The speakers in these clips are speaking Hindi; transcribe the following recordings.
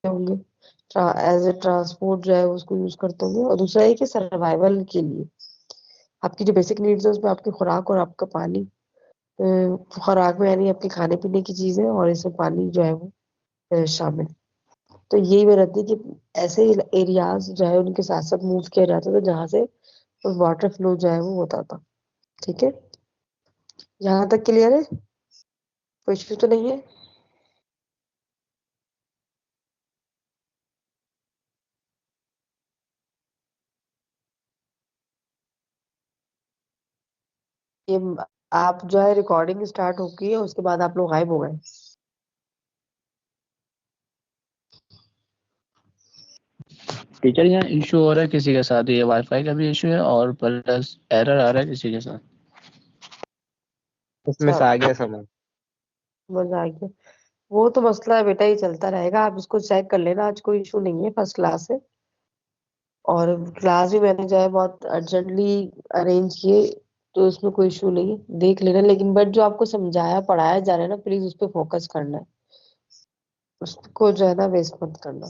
होंगे, एज ए ट्रांसपोर्ट जो है उसको यूज करते होंगे, और दूसरा है कि सर्वाइवल के लिए आपकी जो बेसिक नीड्स है उसमें आपकी खुराक और आपका पानी। खुराक में यानी आपके खाने पीने की चीजें, और इसमें पानी जो है वो शामिल। तो यही मैं रहती है कि ऐसे एरियाज जो है उनके साथ साथ मूव किया जाता था जहाँ से वाटर फ्लो जो है वो होता था। ठीक है, यहाँ तक क्लियर है, कोई इश्यू तो नहीं है। ये आप जो है रिकॉर्डिंग स्टार्ट हो गई है, उसके बाद आप लोग गायब हो गए। टीचर यहाँ इशू हो रहा है किसी के साथ, ये वाईफाई का भी इशू है और प्लस एरर आ रहा है किसी के साथ। उसमें अच्छा, से आ गया समझ। मजा आ गया। वो तो मसला बेटा ही चलता रहेगा, आप इसको चेक कर लेना, आज कोई इशू नहीं है, फर्स्ट क्लास है। और क्लास भी मैंने जो है बहुत अर्जेंटली अरेंज किए, तो इसमें कोई इशू नहीं है, देख लेना। लेकिन बट जो आपको समझाया पढ़ाया जा रहा है ना, प्लीज उस पर फोकस करना है, उसको जो है ना वेस्ट मत करना।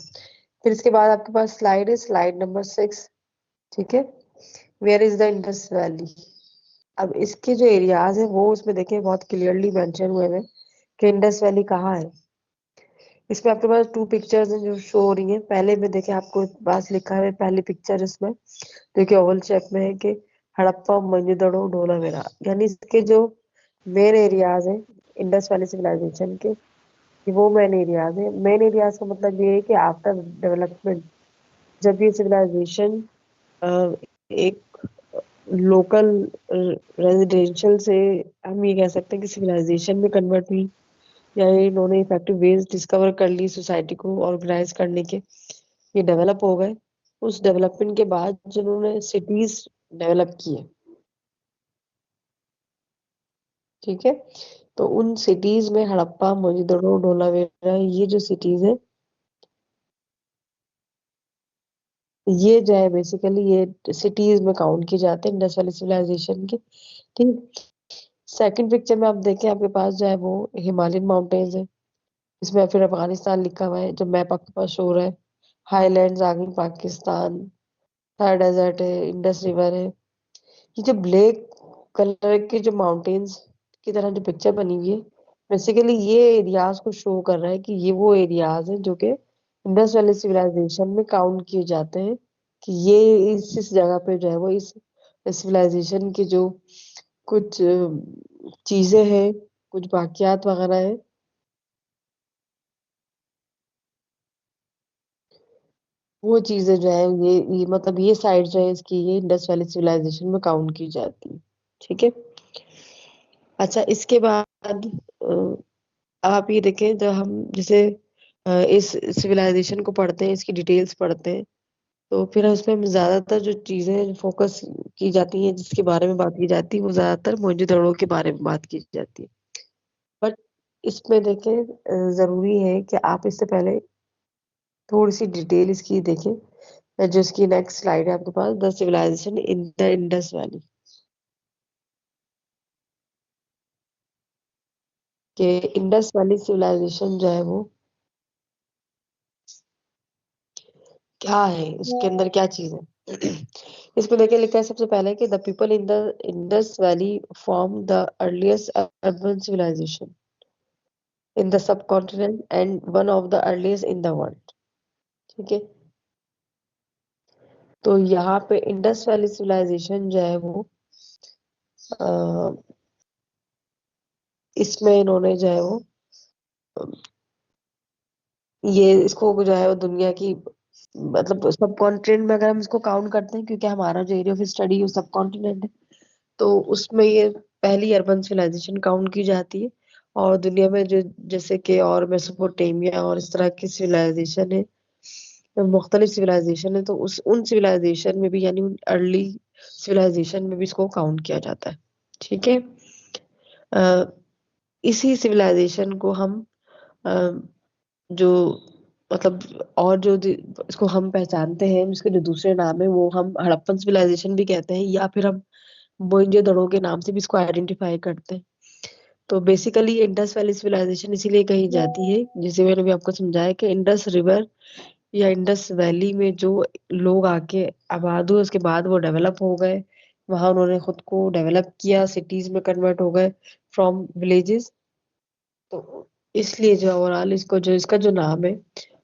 फिर इसके बाद आपके पास स्लाइड है, स्लाइड नंबर 6। ठीक है, where is the Indus Valley. अब इसके जो एरियाज है वो उसमें देखें बहुत क्लियरली मेंशन हुए हैं कि इंडस वैली कहाँ है। इसमें आपके पास टू पिक्चर्स हैं जो शो हो रही हैं। पहले में देखें, आपको पास लिखा है पहली पिक्चर इसमें, देखिए ओवल शेप में है कि हड़प्पा मोहनजोदड़ो धोलावीरा, यानी इसके जो मेन एरियाज हैं इंडस वैली सिविलाइजेशन के, ये वो मेन एरियाज है। मेन एरियाज का मतलब ये है कि आफ्टर डेवलपमेंट, जब ये सिविलाइजेशन एक लोकल रेजिडेंशियल से, हम ये कह सकते हैं कि सिविलाइजेशन में कन्वर्ट हुई, या इन्होंने इफेक्टिव वेज डिस्कवर कर ली सोसाइटी को ऑर्गेनाइज करने के, ये डेवलप हो गए। उस डेवलपमेंट के बाद जिन्होंने सिटीज डेवलप किए, ठीक है, तो उन सिटीज में हड़प्पा मोहनजोदड़ो धोलावीरा, ये जो सिटीज है, ये जो है बेसिकली ये सिटीज में काउंट किए जाते हैं इंडस वैली सिविलाइजेशन के। ठीक, सेकंड पिक्चर में आप देखें, आपके पास जो है वो हिमालयन माउंटेन्स है, इसमें फिर अफगानिस्तान लिखा हुआ है जो मैप आपके पास शो हो रहा है। हाईलैंड्स आ गई पाकिस्तान, थार डेजर्ट है, इंडस रिवर है। ये जो ब्लैक कलर के जो माउंटेन्स की तरह जो पिक्चर बनी हुई है, बेसिकली ये एरियाज को शो कर रहा है कि ये वो एरियाज हैं जो कि इंडस वैली सिविलाइजेशन में काउंट किए जाते हैं, कि ये इस जगह पे जो है वो इस सिविलाइजेशन की जो कुछ चीजें हैं, कुछ वाकयात वगैरह है, वो चीजें जो है ये मतलब ये साइड जो है इसकी, ये इंडस वैली सिविलाइजेशन में काउंट की जाती है। ठीक है, अच्छा इसके बाद आप ये देखें, जब हम जैसे इस सिविलाइजेशन को पढ़ते हैं, इसकी डिटेल्स पढ़ते हैं, तो फिर उसमें हम ज्यादातर जो चीजें फोकस की जाती हैं, जिसके बारे में बात की जाती है, वो ज्यादातर मोहनजोदड़ो के बारे में बात की जाती है। बट इसमें देखें, जरूरी है कि आप इससे पहले थोड़ी सी डिटेल इसकी देखें, जो इसकी नेक्स्ट स्लाइड है आपके पास, the civilisation in the Indus Valley, के इंडस वैली सिविलाइजेशन जो है वो क्या है, इसके अंदर क्या चीज है। इसमें देखिए लिखा है सबसे पहले कि the people in the Indus Valley form the earliest urban civilisation in the subcontinent and one of the earliest in the world. ठीक है, तो यहाँ पे इंडस वैली सिविलाइजेशन जो है वो अ, इसमें इन्होंने जो है वो ये इसको जो है वो दुनिया की मतलब सब कॉन्टिनेंट में अगर हम इसको काउंट करते हैं, क्योंकि हमारा जो एरिया ऑफ स्टडी है सब कॉन्टिनेंट है, तो उसमें ये पहली अर्बन सिविलाइजेशन काउंट की जाती है। और दुनिया में जो जैसे कि और मेसोपोटामिया और इस तरह की सिविलाइजेशन है, मुख्तलिफ सिविलाइजेशन है, तो उस उन सिविलाइजेशन में भी यानी उन अर्ली सिविलाइजेशन में भी इसको काउंट किया जाता है। ठीक है, अ, इसी सिविलाइजेशन को हम अ, जो मतलब और जो इसको हम पहचानते हैं, इसके जो दूसरे नाम है वो हम हड़प्पन सिविलाइजेशन भी कहते हैं, या फिर हम मोहनजोदड़ो के नाम से भी इसको आइडेंटिफाई करते हैं। तो बेसिकली इंडस वैली सिविलाइजेशन इसीलिए कही जाती है, जिसे मैंने भी आपको समझाया कि इंडस रिवर या इंडस वैली में जो लोग आके आबाद हुए उसके बाद वो डेवलप हो गए, वहां उन्होंने खुद को डेवलप किया, सिटीज में कन्वर्ट हो गए फ्रॉम विलेजेस। तो इसलिए जो ओवरऑल इसको जो इसका जो नाम है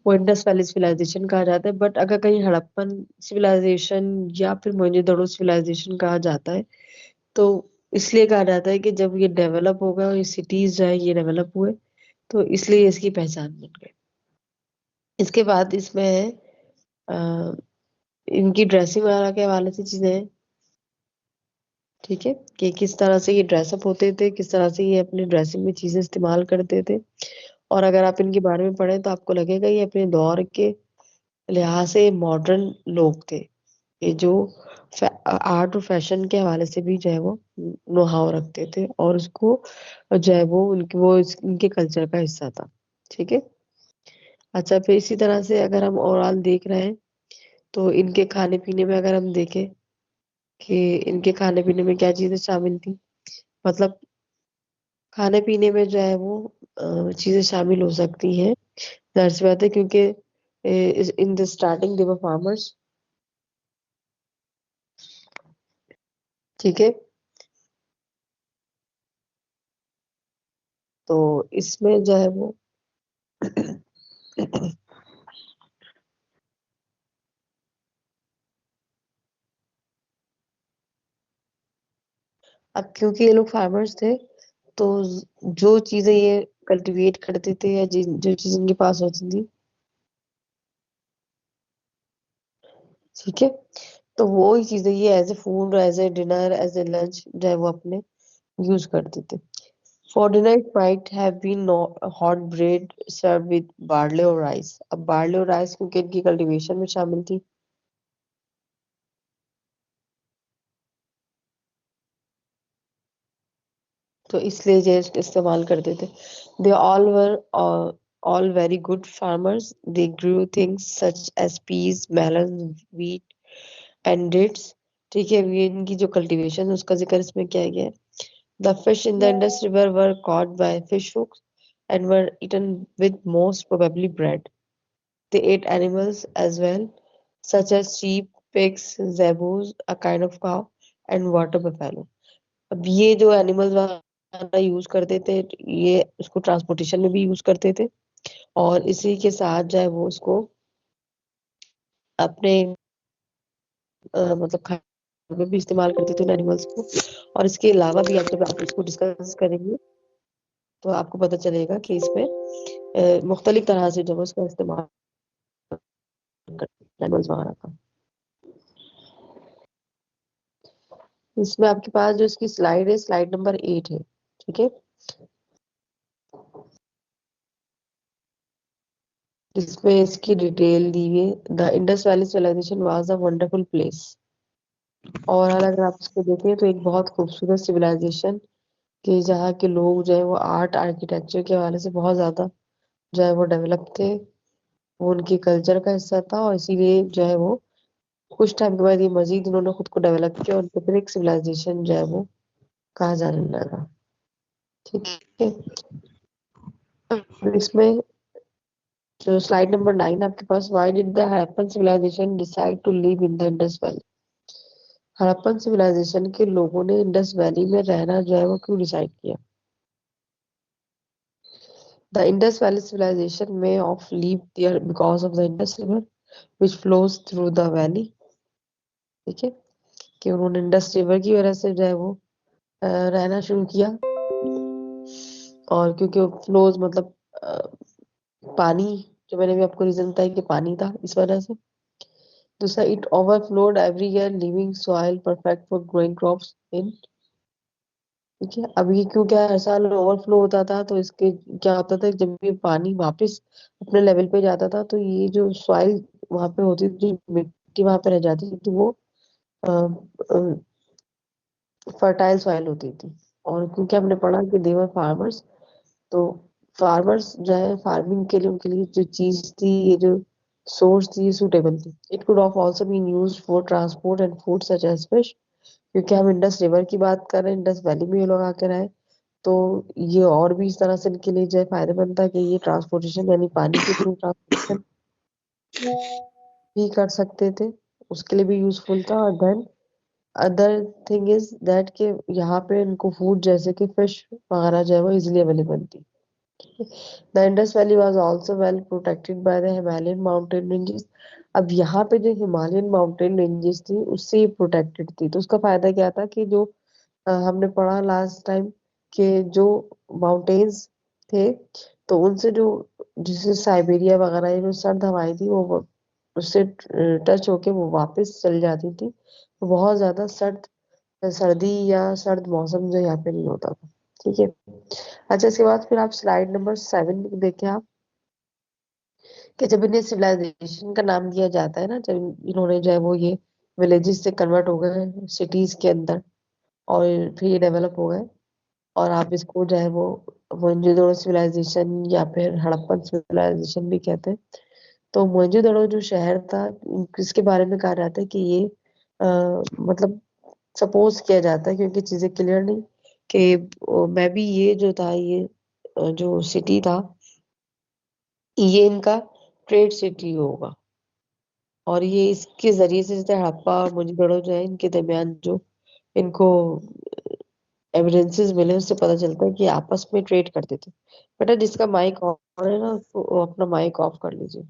वो इंडस वैली सिविलाइजेशन कहा जाता है। बट अगर कहीं हड़प्पन सिविलाइजेशन या फिर मोहनजोदड़ो सिविलाइजेशन कहा जाता है, तो इसलिए कहा जाता है कि जब ये डेवलप हो गए और ये सिटीज जो है ये डेवलप हुए, तो इसलिए इसकी पहचान बन गई। इसके बाद इसमें है अ, इनकी ड्रेसिंग वगैरह के हवाले से चीजें हैं। ठीक है, कि किस तरह से ये ड्रेसअप होते थे, किस तरह से ये अपनी ड्रेसिंग में चीजें इस्तेमाल करते थे। और अगर आप इनके बारे में पढ़ें तो आपको लगेगा ये अपने दौर के लिहाज से मॉडर्न लोग थे, ये जो आर्ट और फैशन के हवाले से भी जो है वो नोहाव रखते थे, और उसको जो है वो इनके कल्चर का हिस्सा था। ठीक है। अच्छा, फिर इसी तरह से अगर हम ओवरऑल देख रहे हैं तो इनके खाने पीने में अगर हम देखें कि इनके खाने पीने में क्या चीजें शामिल थी, मतलब खाने पीने में जो है वो चीजें शामिल हो सकती हैं, जाहिर सी बात है, क्योंकि in the starting they were farmers. ठीक है। तो इसमें जो है वो अब क्योंकि ये लोग फार्मर्स थे, तो जो चीजें ये कल्टीवेट करते थे या जो चीज इनके पास होती थी, ठीक है, तो वो ही चीजें ये as a food, as a dinner, as a lunch जो है वो अपने यूज करते थे। For dinner it might have been hot bread serve with barley और राइस। अब बार्ले और राइस क्योंकि इनकी कल्टीवेशन में शामिल थी, तो इसलिए ये इस्तेमाल करते थे। They all were all very good farmers. They grew things such as peas, melon, wheat and dates. ठीक है, ये इनकी जो कल्टीवेशन है उसका जिक्र इसमें किया गया है। The fish in the Indus river were caught by fish hooks and were eaten with most probably bread. They ate animals as well, such as sheep, pigs, zebu's, a kind of cow, and water buffalo. अब ये जो एनिमल्स वगैरह यूज करते थे, ये उसको ट्रांसपोर्टेशन में भी यूज करते थे, और इसी के साथ जो है वो उसको अपने मतलब खाने में भी इस्तेमाल करते थे उन एनिमल्स को। और इसके अलावा भी आप जब आप इसको डिस्कस करेंगे तो आपको पता चलेगा कि इसमें मुख्तलिफ तरह से जब उसका इस्तेमाल करते एनिमल्स वगैरह का। इसमें आपके पास जो इसकी स्लाइड है, स्लाइड नंबर 8 है। ठीक है, इसमें इसकी डिटेल दी है। The Indus Valley civilisation was a wonderful place. और अगर आप इसको देखें तो एक बहुत खूबसूरत सिविलाइजेशन के जहाँ के लोग जो है वो आर्ट आर्किटेक्चर के हवाले से बहुत ज्यादा जो है वो डेवलप थे, वो उनके कल्चर का हिस्सा था, और इसीलिए जो है वो कुछ टाइम के बाद ये मजीद उन्होंने खुद को डेवलप किया और उनको फिर एक सिविलाइजेशन जो है वो कहा जाने लगा। ठीक है। अब इसमें जो स्लाइड नंबर 9 आपके पास, why did the Harappan civilisation decide to live in the Indus Valley. Harappan civilisation के लोगों ने इंडस वैली में रहना जो है वो क्यों डिसाइड किया। The Indus Valley civilisation may of lived there because of the Indus River which flows through the valley। ठीक है, कि उन्होंने इंडस रिवर की वजह से जो है वो रहना शुरू किया, और क्योंकि फ्लोज मतलब अ, पानी, जो मैंने भी आपको रीजन बताया कि पानी था इस वजह से। दूसरा, it overflowed every year living soil perfect for growing crops in. ठीक है, अब ये क्यों क्या हर साल ओवरफ्लो होता था, तो इसके क्या होता था, जब ये पानी वापस अपने लेवल पे जाता था तो ये जो सॉइल वहां पे होती थी, जो मिट्टी वहां पे रह जाती थी, तो वो फर्टाइल सॉइल होती थी। और क्योंकि हमने पढ़ा कि देवर फार्मर्स, तो फार्मर्स जो है फार्मिंग के लिए उनके लिए जो चीज थी, ये जो सोर्स थी, ये सुटेबल थी। It could of also been used for transport and food such as fish. क्योंकि हम इंडस रिवर की बात कर रहे हैं, इंडस वैली में ये लोग आकर आए, तो ये और भी इस तरह से इनके लिए जो है फायदेमंद था कि ये ट्रांसपोर्टेशन यानी पानी के थ्रू ट्रांसपोर्टेशन भी कर सकते थे, उसके लिए भी यूजफुल था। और then other thing is that कि यहाँ पे इनको फूड जैसे कि फिश वगैरह जो है वो इजिली अवेलेबल थी। The Indus valley was also well protected by the Himalayan mountain ranges. अब यहाँ पे जो हिमालयन माउंटेन रेंजेस थी उससे ये प्रोटेक्टेड थी, तो उसका फायदा क्या था कि जो हमने पढ़ा लास्ट टाइम कि जो माउंटेन्स थे तो उनसे जो जैसे साइबेरिया वगैरह ये जो सर्द हवाएं थी वो उससे टच होके वो वापस चल जाती थी, तो बहुत ज्यादा सर्दी या सर्द मौसम जो यहाँ पे नहीं होता था। ठीक है। अच्छा, इसके बाद फिर आप स्लाइड नंबर 7 देखें आप, कि जब इन्हें सिविलाइजेशन का नाम दिया जाता है ना, जब इन्होंने जो है वो ये विलेजेस से कन्वर्ट हो गए सिटीज के अंदर और फिर ये डेवलप हो गए, और आप इसको जो है वो मोहनजोदड़ो सिविलाइजेशन या फिर हड़प्पन सिविलाइजेशन भी कहते हैं। तो मोहनजोदड़ो जो शहर था, इसके बारे में कहा जाता है कि ये मतलब सपोज किया जाता है, क्योंकि चीजें क्लियर नहीं, कि मैं भी ये जो था ये जो सिटी था ये इनका ट्रेड सिटी होगा, और ये इसके जरिए से जैसे हड़प्पा और मोहनजोदड़ो जो है इनके दरमियान जो इनको एविडेंसेस मिले उससे पता चलता है कि आपस में ट्रेड करते थे। बेटा जिसका माइक ऑन है ना वो अपना माइक ऑफ कर लीजिए।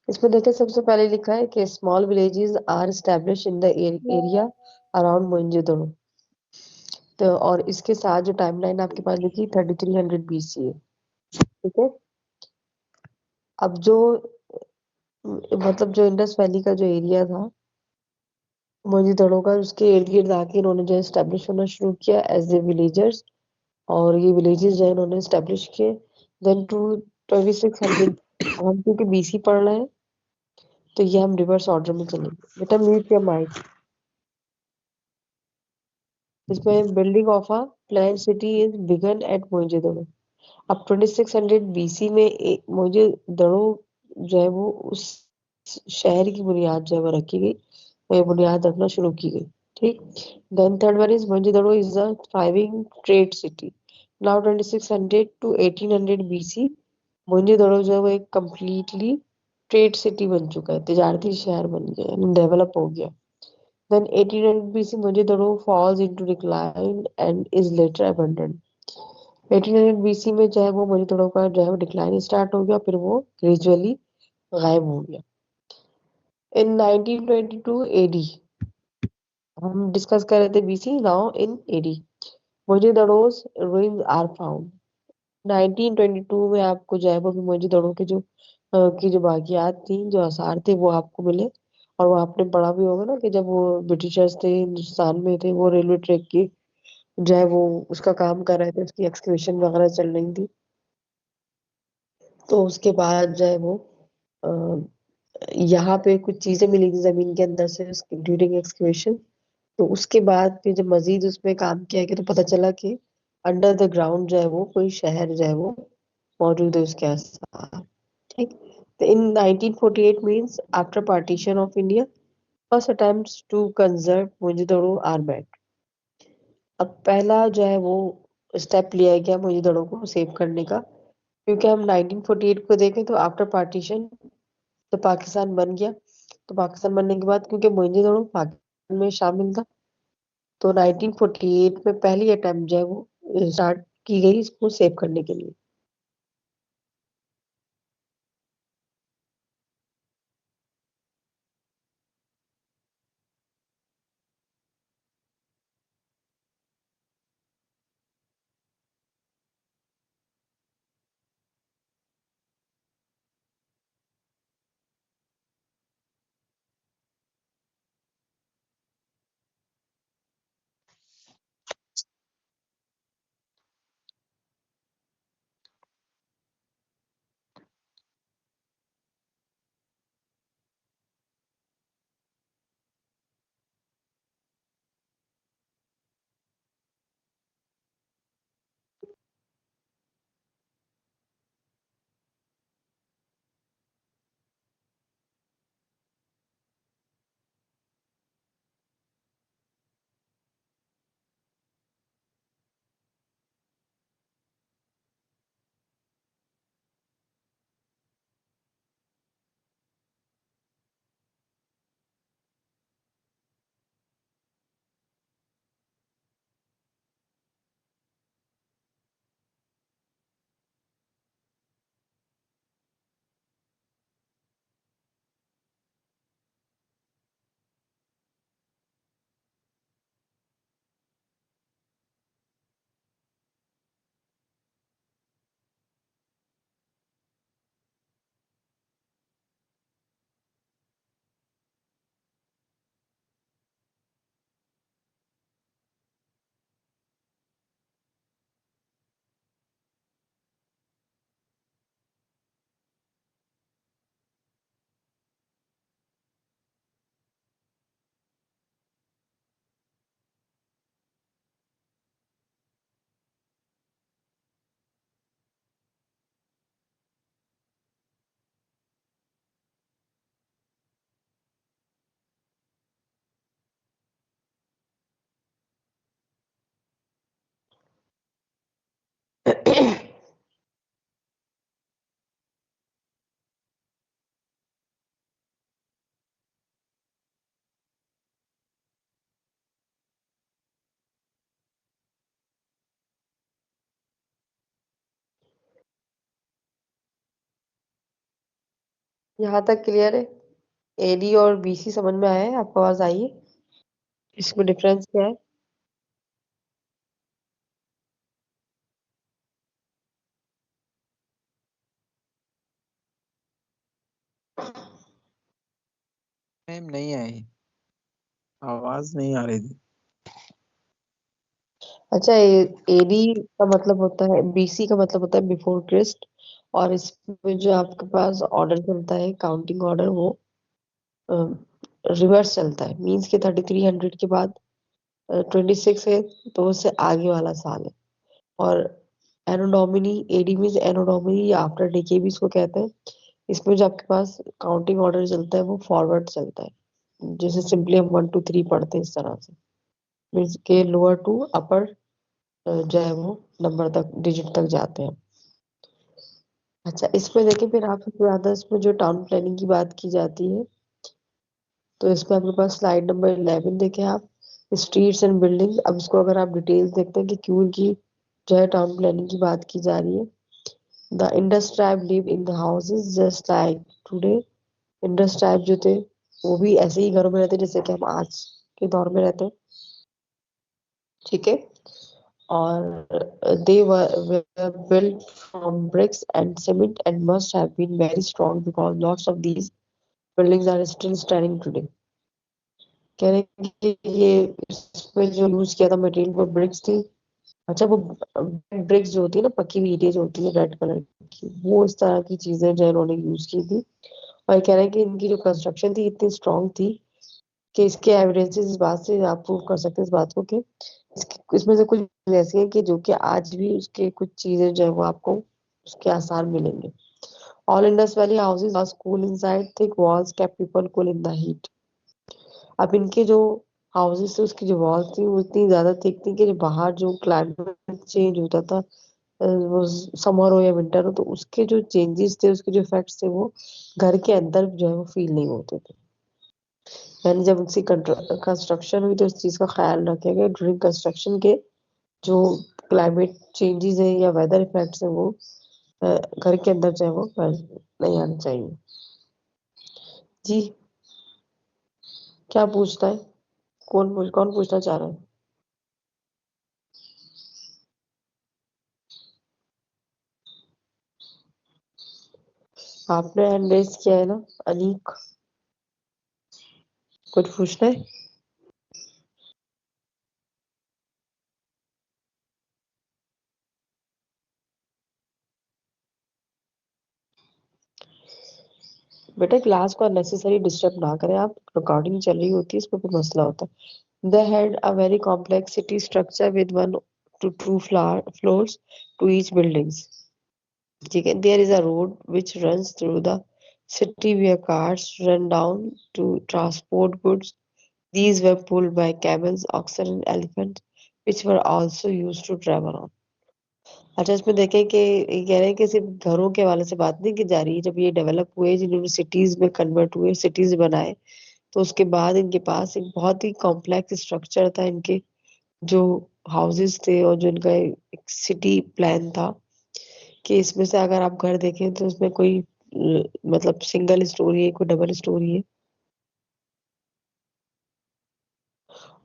इसमें देखिए सबसे पहले लिखा है कि small villages are establish in the area around Mohenjodaro. तो और इसके साथ जो टाइमलाइन आपके पास लिखी 3300 BC है। ठीक है। अब जो मतलब जो इंडस वैली का जो एरिया था मोहनजोदड़ो का, उसके इर्द गिर्द आके इन्होंने जो एस्टेब्लिश होना शुरू किया एज ए विलेजर्स, और ये विलेजेस जो है इन्होंने एस्टेब्लिश किए। देन टू 2600, हम क्योंकि BC पढ़ रहे हैं तो ये हम रिवर्स ऑर्डर में चलेंगे। बेटा म्यूट योर माइक। इसमें building of a plan city is begun at Mohenjodaro. अब 2600 BC में मोहनजोदड़ो जो है वो उस शहर की बुनियाद जो है वो रखी गई, वो बुनियाद रखना शुरू की गई। ठीक। Then third one is Mohenjodaro is a thriving trade city. Now 2600 to 1800 BC Mohenjodaro जो है वो एक कम्प्लीटली ट्रेड सिटी बन चुका है, तजारती शहर बन गया, यानी डेवलप हो गया। Then 1800 BC Mohenjodaro falls into decline and is later abandoned। 1800 BC में जो है वो मोहनजोदड़ो का जो है वो डिक्लाइन स्टार्ट हो गया, फिर वो ग्रेजुअली गायब हो गया। इन 1922 AD, हम डिस्कस कर रहे थे BC, now in AD मोहनजोदड़ो's ruins are found। 1922 में आपको जो है वो मोहनजोदड़ो के जो की जो बाकियात थी, जो आसार थे वो आपको मिले। और वो आपने पढ़ा भी होगा ना कि जब वो ब्रिटिशर्स थे हिंदुस्तान में थे, वो रेलवे ट्रैक की जो है वो उसका काम कर रहे थे, उसकी एक्सकवेशन वगैरह चल रही थी। तो उसके बाद जो है वो अ, यहाँ पे कुछ चीजें मिली थी जमीन के अंदर से ड्यूरिंग एक्सकवेशन। तो उसके बाद फिर जब मजीद उसमें काम किया गया तो पता चला कि अंडर द ग्राउंड जो है वो कोई शहर जो है वो मौजूद है उसके आसपास। ठीक। तो in 1948 means after partition of India first attempts to conserve Mohenjodaro are made. अब पहला जो है वो स्टेप लिया गया मोहनजोदड़ो को सेव करने का, क्योंकि हम 1948 को देखें तो आफ्टर पार्टीशन तो पाकिस्तान बन गया। तो पाकिस्तान बनने के बाद क्योंकि मोहनजोदड़ो पाकिस्तान में शामिल था, तो 1948 में पहली अटेम्प्ट जो है वो स्टार्ट की गई इसको सेव करने के लिए। यहाँ तक क्लियर है? एडी और बीसी समझ में आया है? आपको आवाज आई है? इसमें डिफरेंस क्या है? मैम नहीं आई, आवाज नहीं आ रही थी। अच्छा, एडी का मतलब होता है, बीसी का मतलब होता है बिफोर क्रिस्ट। और इसमें जो आपके पास ऑर्डर चलता है, काउंटिंग ऑर्डर, वो रिवर्स चलता है। मीन्स के 3300 के बाद 26 है, तो उससे आगे वाला साल है। और एनो डोमिनी, एडी मीन्स एनो डोमिनी या आफ्टर डिके भी इसको कहते हैं। इसमें जो आपके पास काउंटिंग ऑर्डर चलता है वो फॉरवर्ड चलता है। जैसे सिंपली हम 1 2 3 पढ़ते हैं इस तरह से। मीन्स के लोअर टू अपर जो है वो नंबर तक, डिजिट तक जाते हैं। अच्छा, इसमें देखिए फिर आप सबसे ज्यादा इसमें जो टाउन प्लानिंग की बात की जाती है, तो इसमें आपके पास स्लाइड नंबर 11 देखें आप, स्ट्रीट्स एंड बिल्डिंग। अब इसको अगर आप डिटेल्स देखते हैं कि क्यों इनकी जो है टाउन प्लानिंग की बात की जा रही है। The Indus tribe live in the houses just like today. Indus tribe जो थे वो भी ऐसे ही घरों में रहते जैसे कि हम आज के दौर में रहते हैं। ठीक है। और they were built from bricks and cement and must have been very strong because lots of these buildings are still standing today. कह रहे हैं कि ये इसमें जो यूज किया था मटेरियल वो ब्रिक्स थी। अच्छा, वो ब्रिक्स जो होती है ना, पक्की हुई ईंटें जो होती है रेड कलर की, वो इस तरह की चीजें जो इन्होंने यूज की थी। और ये कह रहे हैं कि इनकी जो कंस्ट्रक्शन थी इतनी स्ट्रांग थी कि इसके एविडेंसेस इस बात से आप प्रूव कर सकते हैं इस बात को कि इसमें से कुछ ऐसी हैं कि जो कि आज भी उसके कुछ चीजें जो है वो आपको उसके आसार मिलेंगे। All Indus Valley houses are cool inside, thick walls kept people cool in the heat. अब इनके जो हाउसेस थे उसकी जो वॉल्स थी वो इतनी ज्यादा थिक थी कि जो बाहर जो क्लाइमेट चेंज होता था, वो समर हो या विंटर हो, तो उसके जो चेंजेस थे, उसके जो इफेक्ट्स थे, वो घर के अंदर जो है वो फील नहीं होते थे। यानी जब उसकी कंस्ट्रक्शन हुई तो इस चीज का ख्याल रखा गया ड्यूरिंग कंस्ट्रक्शन के जो क्लाइमेट चेंजेस है या वेदर इफेक्ट्स है वो घर के अंदर जो है वो नहीं आने चाहिए। जी, क्या पूछता है? कौन पूछना चाह रहा है? आपने हैंड रेस किया है ना, अनीक? कुछ पूछना है? बेटा, क्लास को अननेसेसरी डिस्टर्ब ना करें आप। रिकॉर्डिंग चल रही होती है, इसमें कोई मसला होता है। They had a very complex city structure विद 1 to 2 floors to each buildings. ठीक है। There is a road which runs through the city where cars run down to transport goods. These were pulled by camels, oxen and elephants, which were also used to travel on. अच्छा, इसमें देखें कि ये कह रहे हैं कि सिर्फ घरों के हवाले से बात नहीं की जा रही है। जब ये डेवलप हुए, जिन्होंने सिटीज में कन्वर्ट हुए, सिटीज बनाए, तो उसके बाद इनके पास एक बहुत ही कॉम्प्लेक्स स्ट्रक्चर था। इनके जो हाउसेस थे और जो इनका एक सिटी प्लान था, कि इसमें से अगर आप घर देखें तो उसमें कोई मतलब सिंगल स्टोरी है, कोई डबल स्टोरी है।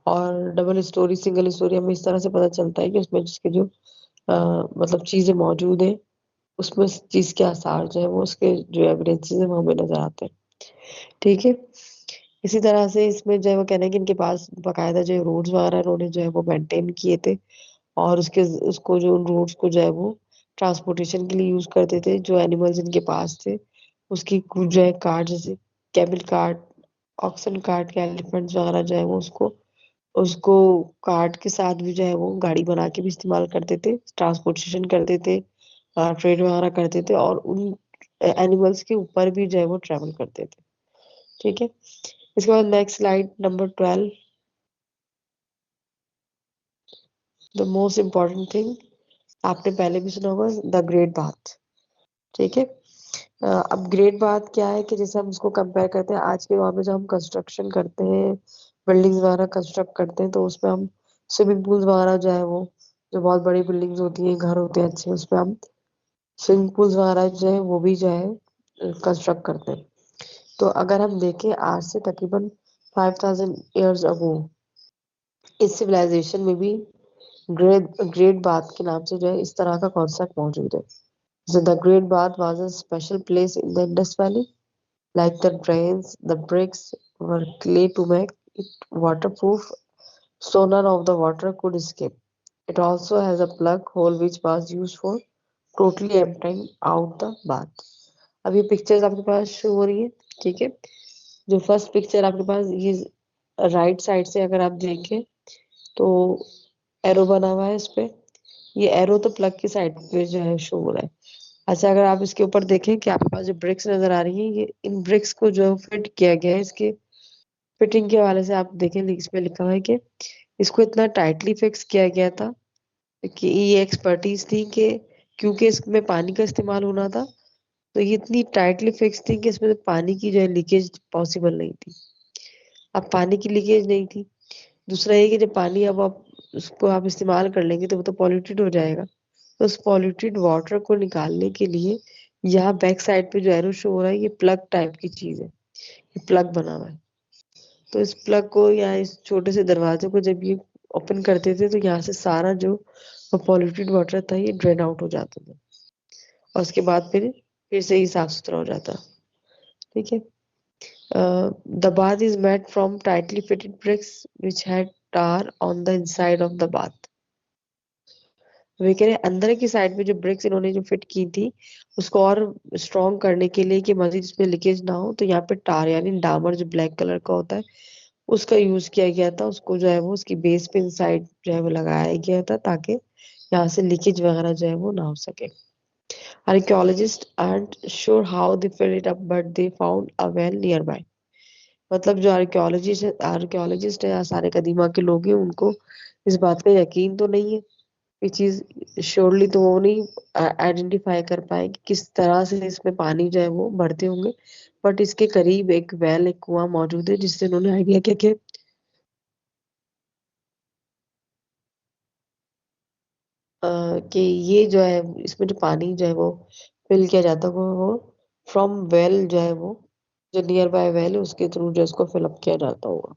और डबल स्टोरी, सिंगल स्टोरी हमें इस तरह से पता चलता है कि उसमें जिसके जो मतलब चीजें मौजूद है, उसमें उस चीज के आसार जो है वो, उसके जो एविडेंसेस है वो हमें नजर आते हैं। ठीक है। इसी तरह से इसमें जो है वो कहना है कि इनके पास बाकायदा जो रोड्स वगैरह इन्होंने जो है वो मेंटेन किए थे। और उसको जो उन रोड्स को जो है वो ट्रांसपोर्टेशन के लिए यूज करते थे। जो एनिमल्स इनके पास थे उसकी कुछ जो है कार्ट, जैसे कैमल कार्ट, ऑक्सन कार्ट के एलिफेंट्स वगैरह जो है वो उसको उसको कार्ट के साथ भी जो है वो गाड़ी बना के भी इस्तेमाल करते थे, ट्रांसपोर्टेशन करते थे, ट्रेड वगैरह करते थे, और उन एनिमल्स के ऊपर भी जो है वो ट्रेवल करते थे। ठीक है। इसके बाद next slide number 12, the most important thing. आपने पहले भी सुना होगा, द ग्रेट बाथ। ठीक है। अब ग्रेट बात क्या है कि जैसे हम इसको कंपेयर करते हैं आज के दौर में, जब हम कंस्ट्रक्शन करते हैं, बिल्डिंग्स वगैरह कंस्ट्रक्ट करते हैं, तो उसमें हम स्विमिंग पूल वगैरह जो है वो, जो बहुत बड़ी बिल्डिंग्स होती हैं, घर होते हैं अच्छे, उसमें हम स्विमिंग पूल्स वगैरह जो है वो भी जो है कंस्ट्रक्ट करते हैं। तो अगर हम देखें आज से तकरीबन 5000 ईयर्स अगो इस सिविलाइजेशन में भी ग्रेट ग्रेट बाथ के नाम से जो है इस तरह का कॉन्सेप्ट मौजूद है. So the Great Bath was a special place in the Indus Valley. Like the drains, the bricks were clay to make it waterproof, so none of the water could escape. It also has a plug hole which was used for totally emptying out the bath. अब ये पिक्चर्स आपके पास शो हो रही है. ठीक है. जो फर्स्ट पिक्चर आपके पास ये राइट साइड से अगर आप देखें तो एरो बना हुआ है इस पे. ये एरो तो प्लग की साइड पे जो है शो हो रहा है. अच्छा, अगर आप इसके ऊपर देखें कि आपके पास जो ब्रिक्स नजर आ रही हैं, ये इन ब्रिक्स को जो फिट किया गया है. इसके फिटिंग के हवाले से आप देखें, इसमें लिखा हुआ है कि इसको इतना टाइटली फिक्स किया गया था कि ये एक्सपर्टीज थी कि क्योंकि इसमें पानी का इस्तेमाल होना था, तो ये इतनी टाइटली फिक्स थी कि इसमें पानी की जो है लीकेज पॉसिबल नहीं थी. अब पानी की लीकेज नहीं थी. दूसरा ये कि जब पानी अब आप उसको आप इस्तेमाल कर लेंगे तो वो तो पॉल्यूटेड हो जाएगा. तो उस पॉल्यूटेड वाटर को निकालने के लिए यहाँ बैक साइड पे जो एरो शो हो रहा है, ये प्लग टाइप की चीज है. ये प्लग बना हुआ है. तो इस प्लग को या इस छोटे से दरवाजे को जब ये ओपन करते थे तो यहाँ से सारा जो पॉल्यूटेड वाटर था ये ड्रेन आउट हो जाता था और उसके बाद फिर से ही साफ सुथरा हो जाता. ठीक है. The bath is made from tightly fitted bricks which had tar on the inside of the bath. वे कह रहे हैं अंदर की साइड में जो ब्रिक्स इन्होंने जो फिट की थी उसको और स्ट्रॉन्ग करने के लिए कि मजीद इसमें लीकेज ना हो, तो यहाँ पे टार यानी डामर जो ब्लैक कलर का होता है उसका यूज किया गया था. उसको जो है वो उसकी बेस पे साइड जो है वो लगाया गया था ताकि यहाँ से लीकेज वगैरह जो है वो ना हो सके. Archaeologists aren't sure how they filled it up, but they found a well nearby. मतलब जो आर्कियोलॉजिस्ट है या सारे कदीमा के लोग हैं उनको इस बात का यकीन तो नहीं है. ये चीज श्योरली तो वो नहीं आइडेंटिफाई कर पाए कि किस तरह से इसमें पानी जो है वो भरते होंगे. बट इसके करीब एक वेल एक कुआं मौजूद है जिससे उन्होंने आइडिया किया कि ये जो है इसमें जो पानी जो है वो फिल किया जाता है वो फ्रॉम वेल जो है वो जो नियर बाय वेल है उसके थ्रू जो इसको फिल अप किया जाता होगा.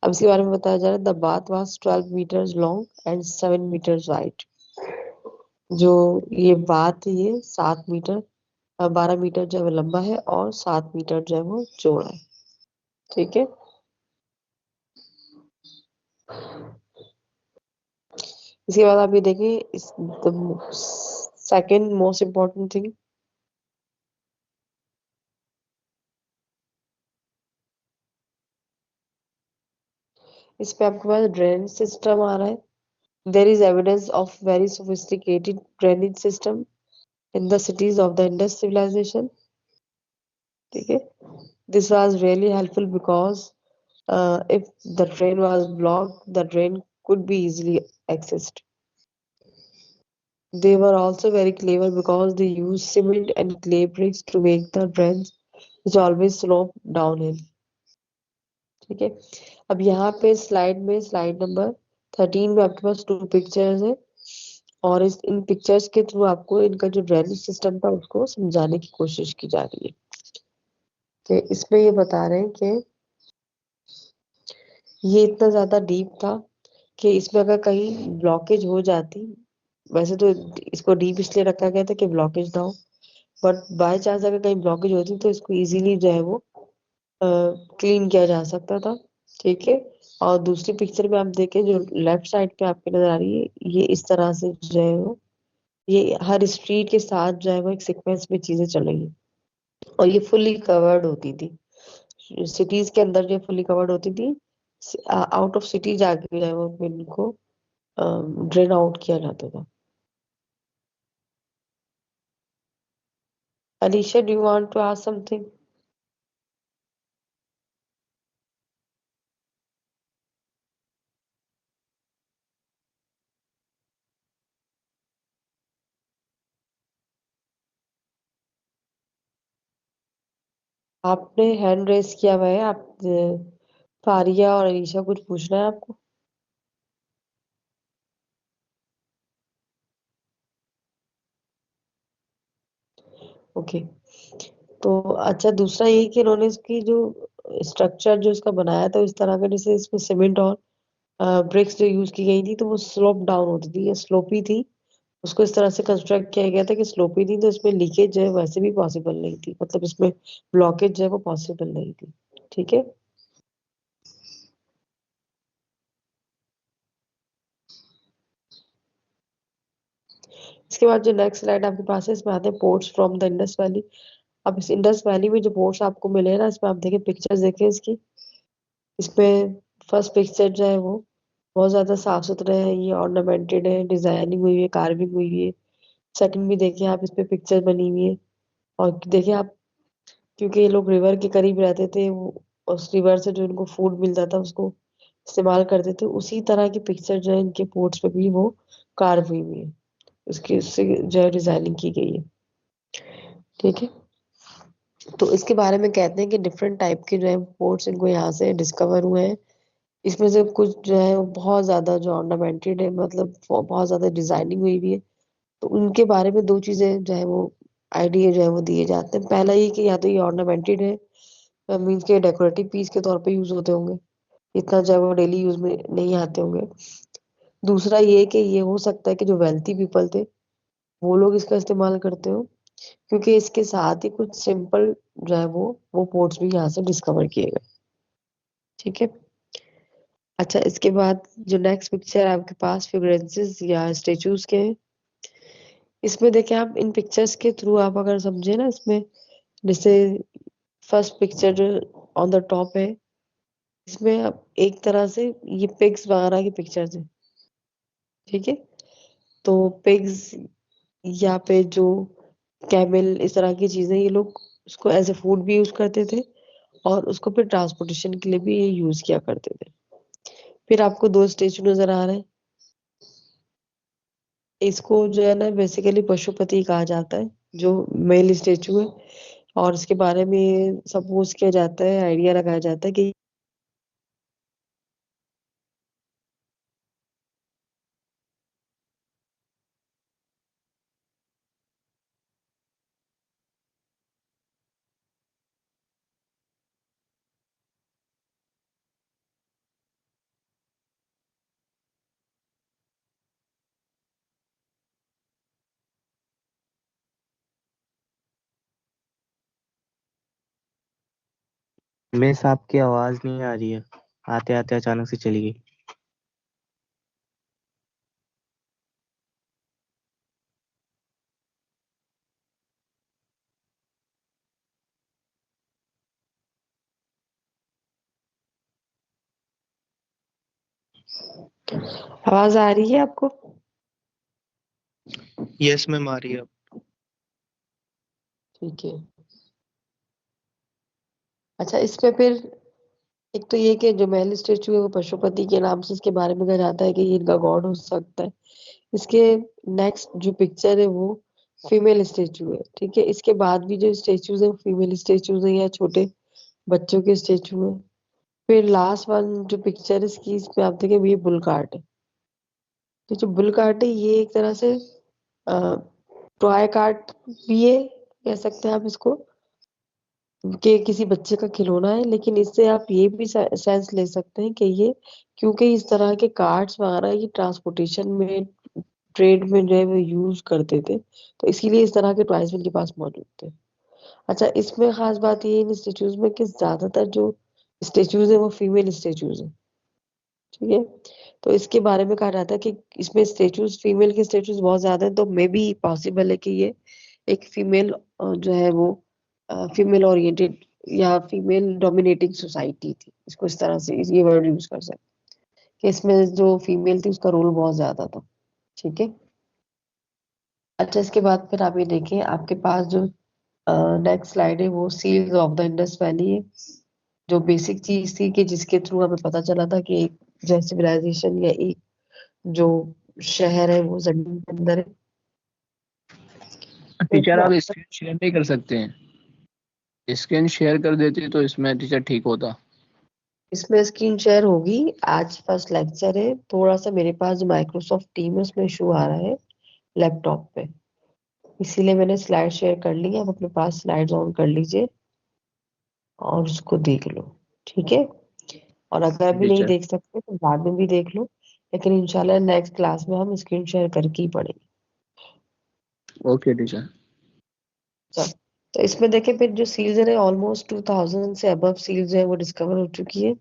अब इसके बारे में बताया जा रहा है. The bath was 12 meters long and 7 meters wide. जो ये बात है ये 7 मीटर 12 मीटर जो है वो लंबा है और 7 मीटर जो है वो चौड़ा है. ठीक है. इसके बाद आप ये देखें सेकेंड मोस्ट इम्पोर्टेंट थिंग, इस पे आपके पास ड्रेनेज सिस्टम आ रहा है. There is evidence of very sophisticated drainage system in the cities of the Indus civilisation. ठीक है. This was really helpful because if the drain was blocked, the drain could be easily accessed. They were also very clever because they used cement and clay bricks to make the drains, which always slope downhill. ठीक है. अब यहाँ पे स्लाइड नंबर 13 में आपके पास 2 पिक्चर्स है और इन पिक्चर्स के थ्रू आपको इनका जो ड्रेनेज सिस्टम था उसको समझाने की कोशिश की जा रही है. कि इसमें ये बता रहे हैं कि ये इतना ज्यादा डीप था कि इसमें अगर कहीं ब्लॉकेज हो जाती, वैसे तो इसको डीप इसलिए रखा गया था कि ब्लॉकेज ना हो, बट बाय चांस अगर कहीं ब्लॉकेज होती तो इसको इजीली जो है वो क्लीन किया जा सकता था. ठीक है. और दूसरी पिक्चर में आप देखें जो लेफ्ट साइड पे आपके नजर आ रही है, ये इस तरह से जो है वो ये हर स्ट्रीट के साथ जो है वो एक सीक्वेंस में चीजें चल रही है और ये फुल्ली कवर्ड होती थी. सिटीज के अंदर जो फुल्ली कवर्ड होती थी, आउट ऑफ सिटी जाके जो है वो इनको ड्रेन आउट किया जाता था. Alicia, do you want to ask something? आपने हैंड रेस किया हुआ है. आप फारिया और अलीशा कुछ पूछना है आपको? ओके. तो अच्छा, दूसरा ये कि इन्होंने इसकी जो स्ट्रक्चर जो इसका बनाया था इस तरह का, जैसे इसमें सीमेंट और ब्रिक्स जो यूज की गई थी तो वो स्लोप डाउन होती थी या स्लोपी थी। उसको इस तरह से कंस्ट्रक्ट किया गया था कि स्लोपी थी, तो इसमें लीकेज जो है वैसे भी पॉसिबल नहीं थी, मतलब इसमें ब्लॉकेज जो है वो पॉसिबल नहीं थी। ठीक है। इसके बाद जो नेक्स्ट स्लाइड आपके पास है, इसमें आते हैं ports from the Indus Valley. अब इस इंडस वैली में जो पोर्ट्स आपको मिले हैं ना, इसमें आप देखें, पिक्चर्स देखें इसकी। इसमें फर्स्ट पिक्चर जो है वो बहुत ज्यादा साफ सुथरे है, ये ऑर्नामेंटेड है, डिजाइनिंग हुई है, कार्विंग हुई है। सेकंड भी देखिए आप, इस पे पिक्चर बनी हुई है। और देखिए आप, क्योंकि ये लोग रिवर के करीब रहते थे, वो उस रिवर से जो इनको फूड मिलता था उसको इस्तेमाल करते थे, उसी तरह की पिक्चर जो है इनके पोर्ट्स पे भी वो कार्व हुई हुई है, उसकी उससे जो है डिजाइनिंग की गई है। ठीक है। तो इसके बारे में कहते हैं कि डिफरेंट टाइप के जो है पोर्ट्स इनको यहाँ से डिस्कवर हुए हैं। इसमें से कुछ जो है वो बहुत ज्यादा जो ऑर्नामेंटेड है, मतलब बहुत ज्यादा डिजाइनिंग हुई हुई है। तो उनके बारे में दो चीजें जो है वो आइडिया जो है वो दिए जाते हैं। पहला ये कि या तो ये ऑर्नामेंटेड है, मीन्स के डेकोरेटिव पीस के तौर पे यूज होते होंगे, इतना जो है वो डेली यूज में नहीं आते होंगे। दूसरा ये कि ये हो सकता है कि जो वेल्थी पीपल थे वो लोग इसका इस्तेमाल करते हो, क्योंकि इसके साथ ही कुछ सिंपल जो है वो पोर्ट्स भी यहाँ से डिस्कवर किए गए। ठीक है। अच्छा, इसके बाद जो नेक्स्ट पिक्चर है आपके पास फिगरेंसेस या स्टेचूज के हैं। इसमें देखें आप, इन पिक्चर्स के थ्रू आप अगर समझे ना, इसमें जैसे फर्स्ट पिक्चर जो ऑन द टॉप है, इसमें आप एक तरह से ये पिग्स वगैरह की पिक्चर्स है। ठीक है। तो पिग्स या पे जो कैमल, इस तरह की चीजें, ये लोग उसको एज ए फूड भी यूज करते थे और उसको फिर ट्रांसपोर्टेशन के लिए भी ये यूज किया करते थे। फिर आपको दो स्टेचू नजर आ रहे हैं। इसको जो है ना बेसिकली पशुपति कहा जाता है, जो मेल स्टेचू है। और इसके बारे में सपोज किया जाता है, आइडिया लगाया जाता है कि मिस आपकी आवाज नहीं आ रही है, आते आते अचानक से चली गई। आवाज आ रही है आपको। यस मैम, आ रही है। ठीक है। अच्छा, इसमें फिर एक तो ये कि जो महल स्टेचू है वो पशुपति के नाम से इसके बारे में कहा जाता है कि ये इनका गॉड हो सकता है। इसके नेक्स्ट जो पिक्चर है वो फीमेल स्टेचू है। ठीक है। इसके बाद भी जो स्टेचूज है वो फीमेल स्टेचूज है या छोटे बच्चों के स्टेचू है। फिर लास्ट वन जो पिक्चर है इसकी, इसमें आप देखें, ये बुल कार्ट है। तो जो बुल कार्ट है ये एक तरह से टॉय कार्ट भी है, कह सकते हैं आप इसको, कि किसी बच्चे का खिलौना है। लेकिन इससे आप ये भी सेंस ले सकते हैं कि ये, क्योंकि इस तरह के कार्ड्स वगैरह ये ट्रांसपोर्टेशन में, ट्रेड में जो है वो यूज करते थे, तो इसीलिए इस तरह के टॉयज इनके पास मौजूद थे। अच्छा, इसमें खास बात ये है इन स्टेचूज में कि ज्यादातर जो स्टेचूज है वो फीमेल स्टेचूज है। ठीक है। तो इसके बारे में कहा जाता है कि इसमें स्टेचूज, फीमेल के स्टेचूज बहुत ज्यादा है, तो मे बी पॉसिबल है कि ये एक फीमेल जो है वो फीमेल ओरिएंटेड या फीमेल डोमिनेटिंग सोसाइटी थी, इसको इस तरह से ये वर्ड यूज कर सकते हैं कि इसमें जो फीमेल थी उसका रोल बहुत ज्यादा था। ठीक है। अच्छा, इसके बाद फिर आप ये देखें, आपके पास जो नेक्स्ट स्लाइड है वो seals of the Indus Valley है। जो बेसिक चीज थी कि जिसके थ्रू हमें पता चला था कि एक जो सिविलाइजेशन या एक जो शहर है वो जमीन के अंदर है। तो टीचर इसमें आप स्क्रीन शेयर नहीं कर सकते हैं? स्क्रीन शेयर कर देती तो इसमें टीचर ठीक होता। इसमें स्क्रीन शेयर होगी। आज फर्स्ट लेक्चर है, थोड़ा सा मेरे पास जो माइक्रोसॉफ्ट टीम है उसमें इशू आ रहा है लैपटॉप पे। इसीलिए मैंने स्लाइड शेयर कर ली है। आप अपने पास स्लाइड्स ऑन कर लीजिए और उसको देख लो, ठीक है। और अगर अभी नहीं टीचर। देख सकते तो बाद में भी देख लो, लेकिन इंशाल्लाह नेक्स्ट क्लास में हम स्क्रीन शेयर करके ही पढ़ेंगे। Okay teacher. चल, तो इसमें देखें फिर जो सील्स है ऑलमोस्ट 2000 से अबव सील्स है वो डिस्कवर हो चुकी है।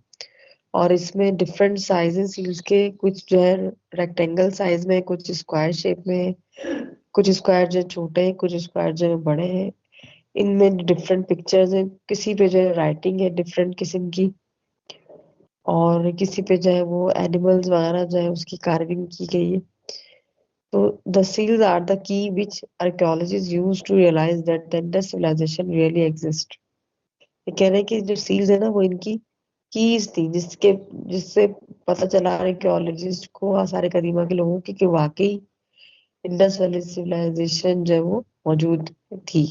और इसमें डिफरेंट साइजेस सील्स के, कुछ जो है रेक्टेंगल साइज में, कुछ स्क्वायर शेप में है, कुछ स्क्वायर जो है छोटे हैं, कुछ स्क्वायर जो है बड़े हैं। इनमें डिफरेंट पिक्चर्स हैं, किसी पे जो है राइटिंग है डिफरेंट किस्म की, और किसी पे जो है वो एनिमल्स वगैरह जो है उसकी कार्विंग की गई है। तो the seals are the key which archaeologist use to realise that the Indus civilisation really exist. ये कह रहे हैं कि जो सील्स है ना वो इनकी कीज थी, जिससे पता चला आर्कियोलॉजिस्ट को, सारे कदीमा के लोगों की, कि वाकई इंडस वैली सिविलाइजेशन जो है वो मौजूद थी।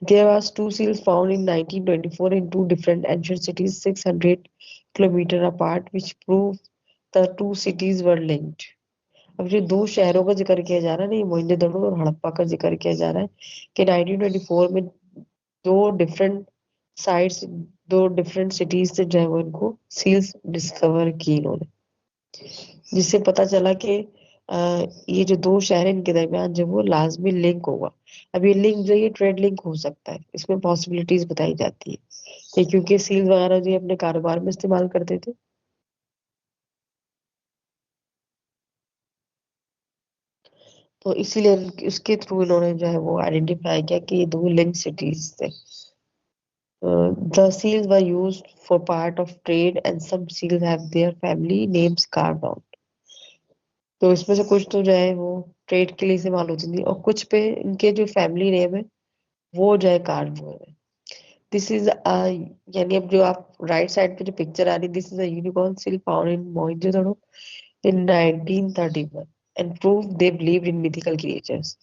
There was two seals found in 1924 in two different ancient cities 600 kilometers apart, which prove the two cities were linked. अब जो दो शहरों का जिक्र किया जा रहा है ना, ये मोइंजोदड़ो और हड़प्पा का जिक्र किया जा रहा है कि 1924 में दो डिफरेंट साइट्स, दो डिफरेंट सिटीज से जो है वो इनको सील्स डिस्कवर की इन्होंने, जिससे पता चला कि ये जो दो शहर हैं इनके दरमियान जो वो लाजमी लिंक होगा। अब ये लिंक जो है ये ट्रेड लिंक हो सकता है, इसमें पॉसिबिलिटीज बताई जाती है ये, क्योंकि सील वगैरह जो ये अपने कारोबार में इस्तेमाल करते थे। तो इसीलिए उसके थ्रू इन्होंने जो है वो आइडेंटिफाई किया कि ये दो लिंक सिटीज थे। The seals were used for part of trade and some seals have their family names carved out. तो इसमें से कुछ तो जो है वो ट्रेड के लिए इस्तेमाल होती थी, और कुछ पे इनके जो फैमिली नेम है वो जो है कार्ड हुए हैं। दिस इज यानी अब जो आप राइट साइड पे जो पिक्चर आ रही है, this is a unicorn seal found in Mohenjodaro in 1931 and prove they believed in mythical creatures.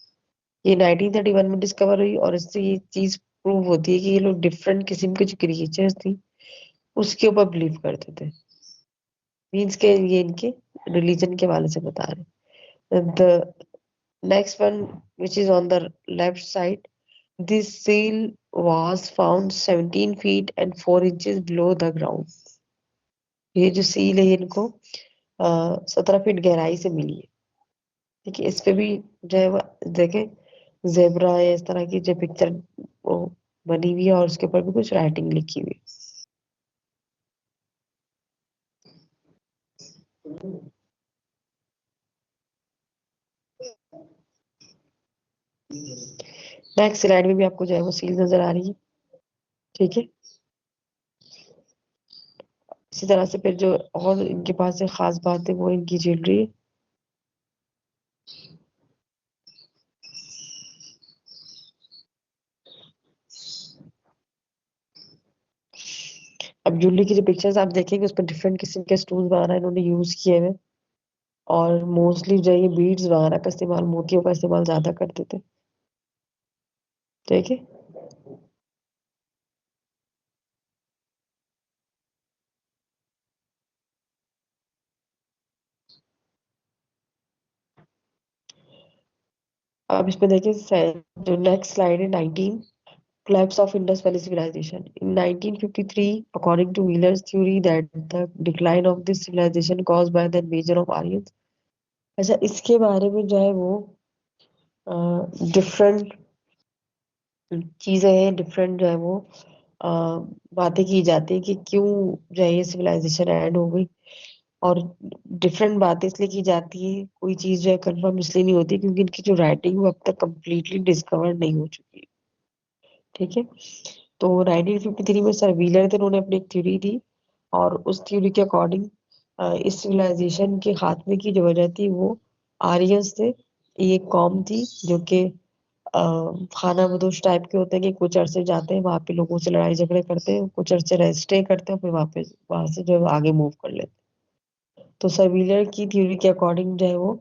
ये 1931 में डिस्कवर हुई, और इससे ये चीज प्रूव होती है कि ये लोग डिफरेंट किस्म के जो क्रिएचर्स थी उसके ऊपर बिलीव करते थे। मीन्स के ये इनके रिलीजन के वाले से बता रहे हैं। The next one which is on the left side, this seal was found 17 feet and 4 inches below the ground. ये जो सील है इनको 17 फीट गहराई से मिली है। देखिए इस पे भी जो है वो देखे जेब्रा है, इस तरह की जो पिक्चर वो बनी हुई है, और उसके ऊपर भी कुछ राइटिंग लिखी हुई है। नेक्स्ट स्लाइड में भी आपको जो है वो सील नजर आ रही है, ठीक है। इसी तरह से फिर जो और इनके पास एक खास बात है वो इनकी ज्वेलरी है। अब ज्वेलरी की जो पिक्चर्स आप देखेंगे उस पर डिफरेंट किस्म के स्टोन्स वगैरह इन्होंने यूज किए हुए, और मोस्टली जो है ये बीड्स वगैरह का इस्तेमाल, मोतियों का इस्तेमाल ज्यादा करते थे, ठीक है। अब इसमें देखिए जो नेक्स्ट स्लाइड है 19, collapse of Indus Valley civilization in 1953 according to Wheeler's theory that the decline of this civilization caused by the invasion of Aryans। अच्छा, इसके बारे में जो है वो डिफरेंट चीजें हैं, डिफरेंट जो है वो अ, बातें की जाती है कि क्यों जो है ये सिविलाइजेशन एंड हो गई। और डिफरेंट बातें इसलिए की जाती है, कोई चीज जो है कंफर्म इसलिए नहीं होती क्योंकि इनकी जो राइटिंग वो अब तक कंप्लीटली डिस्कवर नहीं हो चुकी है, ठीक है। तो 1953 में सर व्हीलर थे, उन्होंने अपनी एक थ्योरी दी, और उस थ्योरी के अकॉर्डिंग इस सिविलाइजेशन के खात्मे की जो वजह थी वो आर्यंस थे। ये एक कौम थी जो कि खाना बदोश टाइप के होते हैं, कि कुछ अरसे जाते हैं वहां पे लोगों से लड़ाई झगड़े करते हैं, कुछ अरसे रह स्टे करते हैं, फिर वापस वहां से जो है वो आगे मूव कर लेते हैं। तो सर व्हीलर की थ्योरी के अकॉर्डिंग जो है वो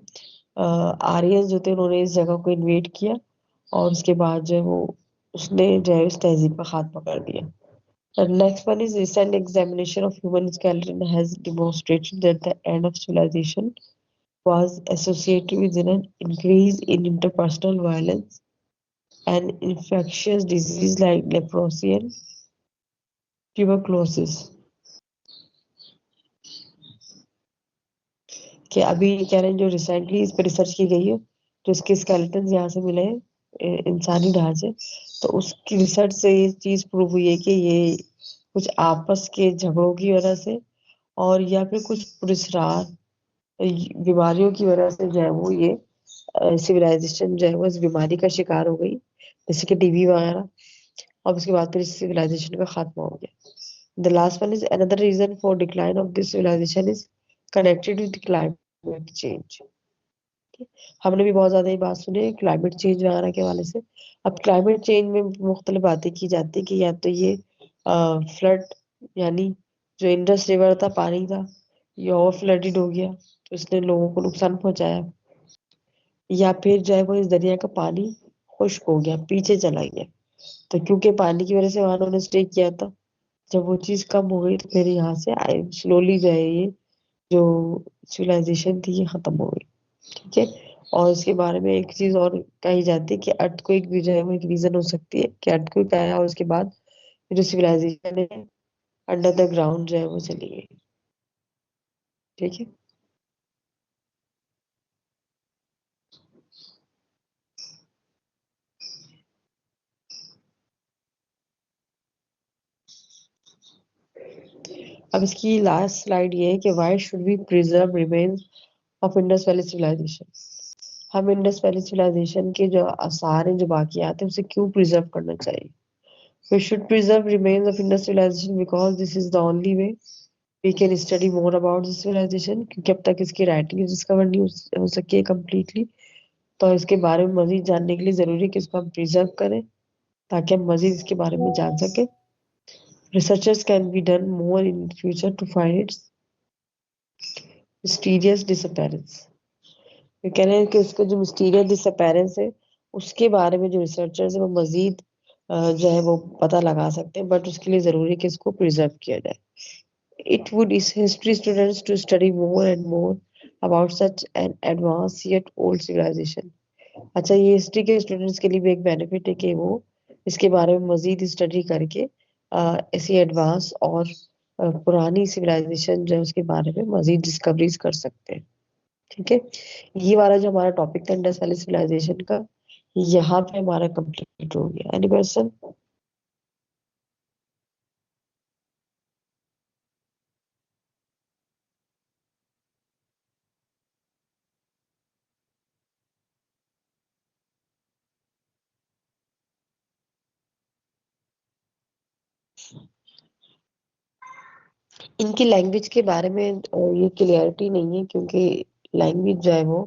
आर्यंस जो थे उन्होंने इस जगह को इन्वेट किया, और उसके बाद जो है वो उसने जो है इस तहजीब का खात्मा कर दिया। The next one is recent examination of human skeleton has demonstrated that the end of civilization was associated with an increase in interpersonal violence and infectious disease like leprosy and tuberculosis. कि अभी कह रहे हैं जो रिसेंटली इस पे रिसर्च की गई है, जो इसके स्केलेटन यहाँ से मिले हैं इंसानी ढांचे, तो उसकी रिसर्च से ये चीज प्रूव हुई है कि ये कुछ आपस के झगड़ों की वजह से और या फिर कुछ पुरस्कार बीमारियों की वजह से जो है वो ये सिविलाइजेशन जो है वो इस बीमारी का शिकार हो गई, जैसे कि टीबी वगैरह, और उसके बाद फिर इस सिविलाइजेशन का खात्मा हो गया. The last one is another reason for decline of this civilization is connected with climate change. हमने भी बहुत ज्यादा ये बात सुनी है क्लाइमेट चेंज वगैरह के हवाले से. अब क्लाइमेट चेंज में मुख्तलिफ बातें की जाती है कि या तो ये फ्लड, यानी जो इंडस रिवर था, पानी था, ये ओवर फ्लडेड हो गया तो इसने लोगों को नुकसान पहुंचाया, या फिर जो है वो इस दरिया का पानी खुश्क हो गया, पीछे चला गया. तो क्योंकि पानी की वजह से वहां उन्होंने स्टे किया था, जब वो चीज कम हो गई तो फिर यहाँ से स्लोली जो है ये जो सिविलाइजेशन थी ये खत्म हो गई. ठीक है. और इसके बारे में एक चीज और कही जाती है कि अर्थक्वेक भी जो है वो एक रीजन हो सकती है कि अर्थक्वेक आया और उसके बाद जो सिविलाइजेशन है अंडर द ग्राउंड जो है वो चली गई. ठीक है. अब इसकी लास्ट स्लाइड ये है कि why should we preserve remains of Indus Valley civilisation. हम इंडस वैली सिविलाइजेशन के जो आसार हैं, जो बाकियात हैं, उसे क्यों प्रिजर्व करना चाहिए. We should preserve remains of Indus civilization because this is the only way we can study more about this civilization. क्योंकि अब तक इसकी राइटिंग डिस्कवर नहीं हो सकी है कम्प्लीटली, तो इसके बारे में मजीद जानने के लिए जरूरी है कि इसको हम प्रिजर्व करें ताकि हम मजीद इसके बारे में जान सकें. Researchers can be done more in future to find its mysterious disappearance. ये कह रहे हैं कि इसका जो मिस्टीरियस डिसअपेरेंस है उसके बारे में जो रिसर्चर्स है वो मजीद जो है वो पता लगा सकते हैं, बट उसके लिए जरूरी है कि इसको प्रिजर्व किया जाए. It would is history students to study more and more about such an advanced yet old civilization. अच्छा, ये हिस्ट्री के स्टूडेंट्स के लिए भी एक बेनिफिट है कि वो इसके बारे में मजीद स्टडी करके ऐसी एडवांस और पुरानी सिविलाइजेशन जो है उसके बारे में मजीद डिस्कवरीज कर सकते हैं. ठीक है. ये वाला जो हमारा टॉपिक था इंडस वैली सिविलाइजेशन का, यहाँ पे हमारा कंप्लीट हो गया. Any question? इनकी लैंग्वेज के बारे में ये क्लियरिटी नहीं है क्योंकि लैंग्वेज जो है वो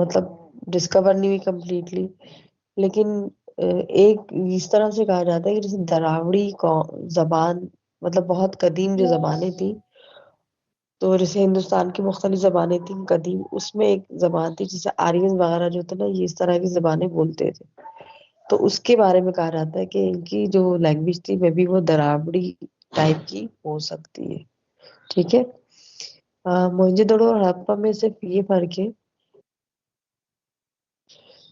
मतलब डिस्कवर नहीं हुई कम्प्लीटली. लेकिन एक इस तरह से कहा जाता है कि जैसे दरावड़ी जबान, मतलब बहुत कदीम जो जबानें थी, तो जैसे हिंदुस्तान की मुख्तलिफ जबानें थी कदीम, उसमें एक जबान थी जिसे आर्यन वगैरह जो थे ना, ये इस तरह की जबानें बोलते थे. तो उसके बारे में कहा जाता है कि इनकी जो लैंग्वेज थी मे बी वो दरावड़ी टाइप की हो सकती है. ठीक है. मोहनजोदड़ो और हड़प्पा में सिर्फ ये फर्क है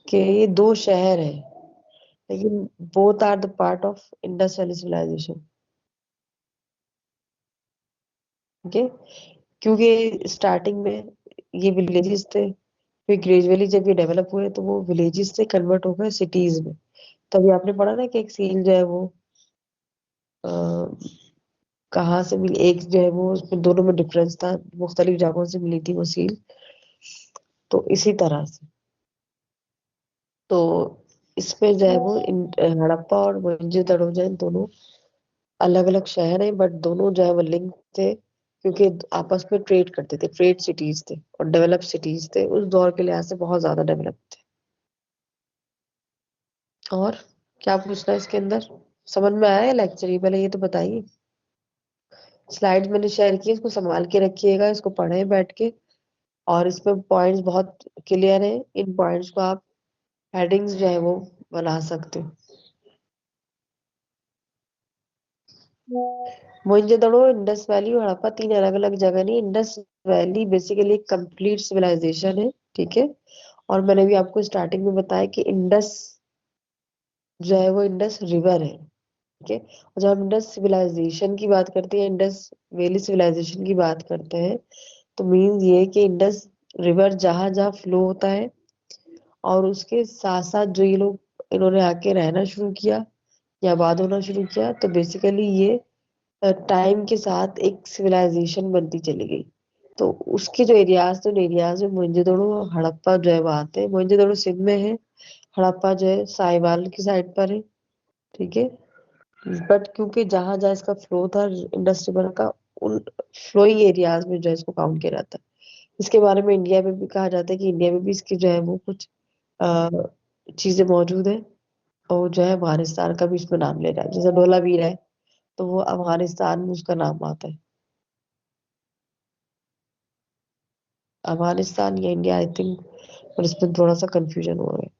कि ये दो शहर हैं, लेकिन both are the part of Indus Valley civilisation. ठीक है. क्योंकि स्टार्टिंग में ये विलेजेस थे, फिर ग्रेजुअली जब ये डेवलप हुए तो वो विलेजेस से कन्वर्ट हो गए सिटीज में. तभी आपने पढ़ा ना कि एक सील जो है वो कहाँ से मिली, एक जो है वो उसमें दोनों में डिफरेंस था, मुख्तलिफ जगहों से मिली थी वो सील. तो इसी तरह से तो इसमें जो है वो हड़प्पा और मोहनजोदड़ो जो है दोनों अलग अलग शहर हैं, बट दोनों जो है वो लिंक थे क्योंकि आपस में ट्रेड करते थे, ट्रेड सिटीज थे और डेवलप सिटीज थे, उस दौर के लिहाज से बहुत ज्यादा डेवलप थे. और क्या पूछना है इसके अंदर? समझ में आया है लेक्चर? ये पहले ये तो बताइए. स्लाइड्स मैंने शेयर की, इसको संभाल के रखिएगा, इसको पढ़ें बैठ के, और इसमें पॉइंट्स बहुत क्लियर है. इन पॉइंट्स को आप हेडिंग्स जो है वो बना सकते हो. मोहनजोदड़ो, इंडस वैली और हड़प्पा 3 अलग अलग जगह नहीं। इंडस वैली बेसिकली एक कंप्लीट सिविलाइजेशन है, ठीक है। और मैंने भी आपको स्टार्टिंग में बताया कि इंडस जो है वो इंडस रिवर है, ठीक है। और जब हम इंडस सिविलाइजेशन की बात करते हैं, इंडस वैली सिविलाइजेशन की बात करते हैं, तो मीन्स ये है कि इंडस रिवर जहां जहां फ्लो होता है और उसके साथ साथ जो ये लोग इन्होंने आके रहना शुरू किया या आबाद होना शुरू किया, तो बेसिकली ये टाइम के साथ एक सिविलाइजेशन बनती चली गई। तो उसके जो एरियाज थे, उन एरियाज में मोहनजोदड़ो और हड़प्पा जो है वो आते हैं। मोहनजोदड़ो सिंध में है, हड़प्पा जो है साहिवाल की साइड पर है, ठीक है। बट क्योंकि जहां जहां इसका फ्लो था इंडस रिवर का, उन फ्लोइंग एरियाज में जो है इसको काउंट किया जाता है। इसके बारे में इंडिया में भी कहा जाता है कि इंडिया में भी इसकी जो है वो कुछ चीजें मौजूद है, और जो है अफगानिस्तान का भी इसमें नाम ले रहा है। जैसे धोलावीर है, तो वो अफगानिस्तान में उसका नाम आता है। अफगानिस्तान या इंडिया, आई थिंक, पर इसमें थोड़ा सा कंफ्यूजन हो रहा है।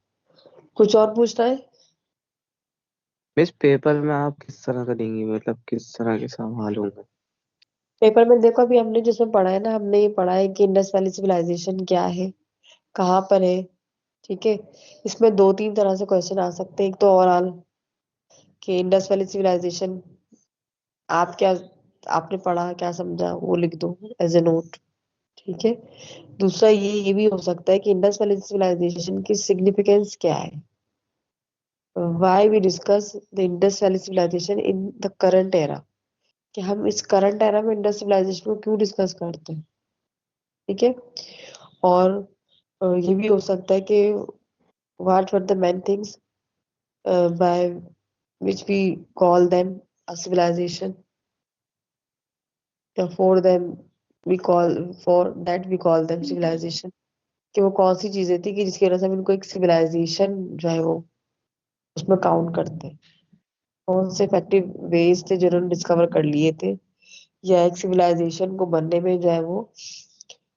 कुछ और पूछना है? मिस पेपर में आप किस तरह का देंगी, मतलब किस तरह के सवाल होंगे? पेपर में देखो, अभी हमने जिसमें पढ़ा है ना, हमने ये पढ़ा है कि इंडस वैली सिविलाइजेशन क्या है, कहाँ पर है, ठीक है। इसमें 2-3 तरह से क्वेश्चन आ सकते हैं। एक तो ओवरऑल कि इंडस वैली सिविलाइजेशन आप क्या, आपने पढ़ा क्या समझा वो लिख दो एज ए नोट, ठीक है। दूसरा ये भी हो सकता है कि इंडस वैली सिविलाइजेशन की सिग्निफिकेंस क्या है, why we discuss the Indus Valley civilisation in the current era, कि हम इस करंट एरा में इंडस सिविलाइजेशन को क्यों डिस्कस करते हैं, ठीक है। और ये भी हो सकता है कि what were the main things by which we call them a civilisation, या for them we call, for that we call them civilisation, कि वो कौन सी चीजें थी कि जिसकी वजह से हम इनको एक सिविलाइजेशन जो है वो उसमें काउंट करते हैं। कौन से इफेक्टिव वेज थे जो उन्होंने डिस्कवर कर लिए थे, या एक सिविलाइजेशन को बनने में जो है वो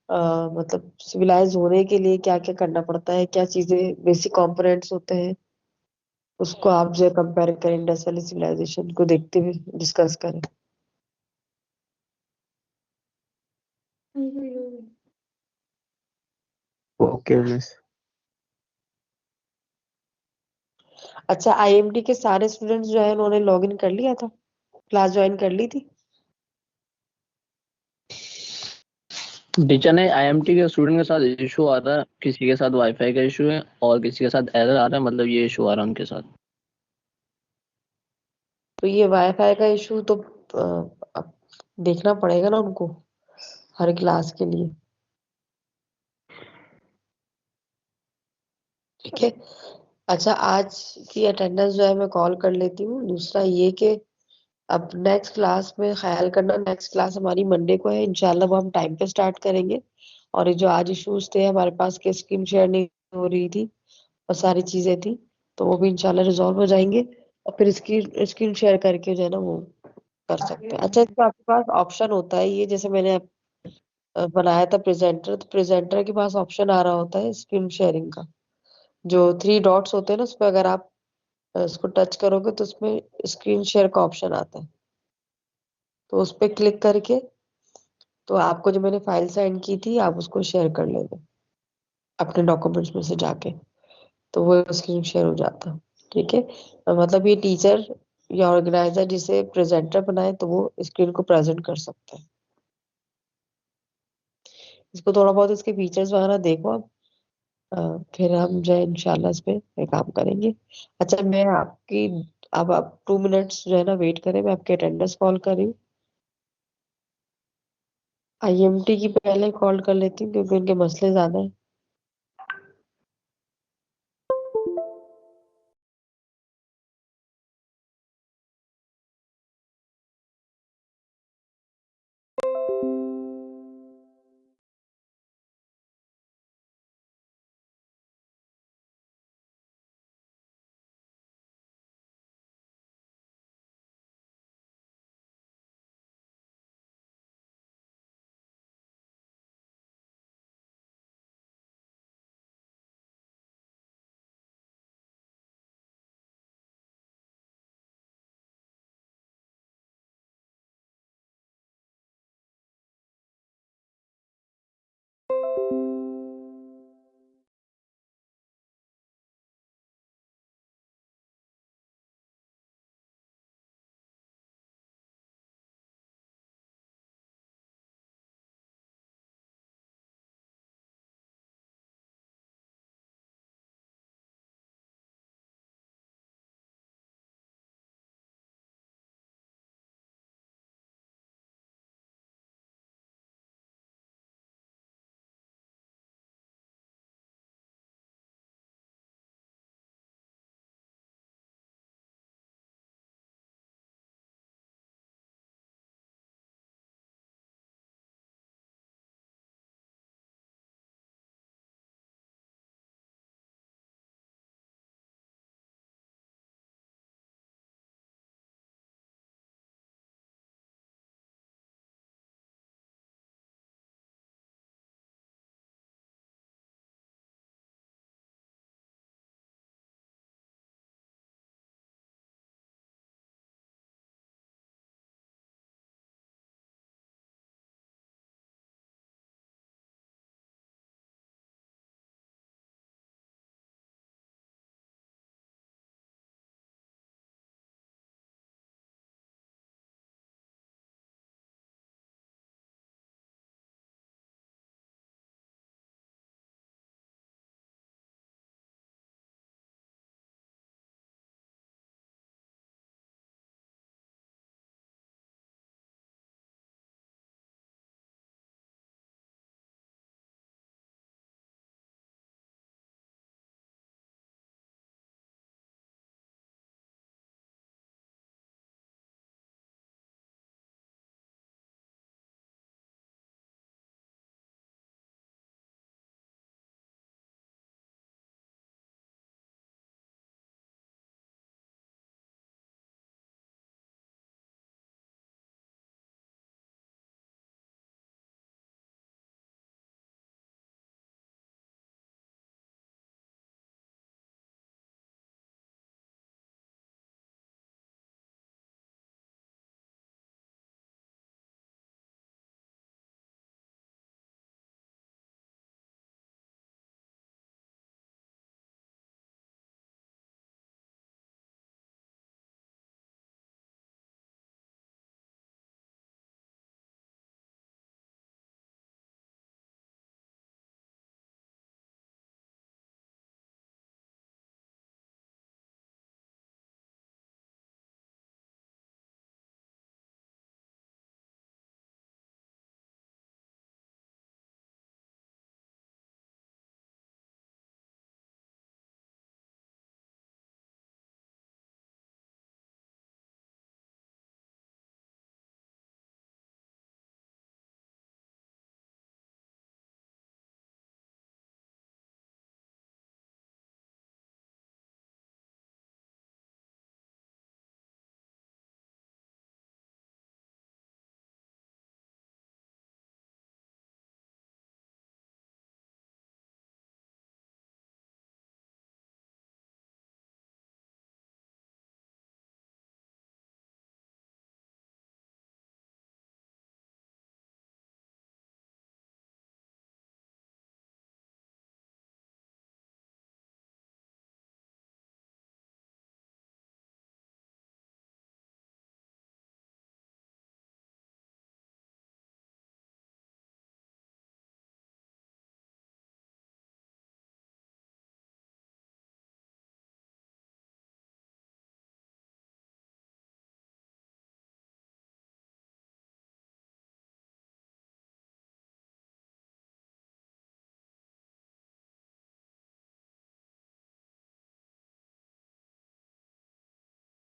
मतलब सिविलाइज होने के लिए क्या क्या करना पड़ता है, क्या चीजें बेसिक कंपोनेंट्स होते हैं, उसको आप जो है कंपेयर करें इंडस वैली सिविलाइजेशन को देखते हुए डिस्कस करें। Okay miss. अच्छा, आईएमडी के सारे स्टूडेंट्स जो है उन्होंने लॉग इन कर लिया था, क्लास ज्वाइन कर ली थी? टीचर ने आईएमटी के स्टूडेंट के साथ इशू आ रहा है, किसी के साथ वाईफाई का इशू है और किसी के साथ एरर आ रहा है, मतलब ये इशू आ रहा है उनके साथ। तो ये वाईफाई का इशू तो अब देखना पड़ेगा ना उनको, हर क्लास के लिए, ठीक है। अच्छा, आज की अटेंडेंस जो है मैं कॉल कर लेती हूँ। दूसरा ये कि अब नेक्स्ट क्लास में ख्याल करना, नेक्स्ट क्लास हमारी मंडे को है इंशाल्लाह, वो हम टाइम पे स्टार्ट करेंगे। और ये जो आज इश्यूज थे हमारे पास के, स्क्रीन शेयर नहीं हो रही थी और सारी चीजें थी, तो वो भी इंशाल्लाह रिजॉल्व हो जाएंगे। और फिर स्क्रीन स्क्रीन शेयर करके जो है ना वो कर सकते हैं। अच्छा, इसमें आपके पास ऑप्शन होता है, ये जैसे मैंने बनाया था प्रेजेंटर, तो प्रेजेंटर के पास ऑप्शन आ रहा होता है स्क्रीन शेयरिंग का। जो 3 डॉट्स होते हैं ना, उस पर अगर आप इसको टच करोगे तो उसमें स्क्रीन शेयर का ऑप्शन आता है, तो उस पर क्लिक करके तो आपको जो मैंने फाइल सेंड की थी आप उसको शेयर कर लेंगे अपने डॉक्यूमेंट्स में से जाके, तो वो स्क्रीन शेयर हो जाता है, ठीक है। मतलब ये टीचर या ऑर्गेनाइजर जिसे प्रेजेंटर बनाए तो वो स्क्रीन को प्रेजेंट कर सकता है। इसको थोड़ा बहुत इसके फीचर्स वगैरह देखो आप, फिर हम जो है इंशाल्लाह इस पे काम करेंगे। अच्छा, मैं आपकी, अब आप 2 मिनट्स जो है ना वेट करें, मैं आपके अटेंडेंस कॉल कर रही हूँ। आईएमटी की पहले कॉल कर लेती हूँ क्योंकि उनके मसले ज्यादा है।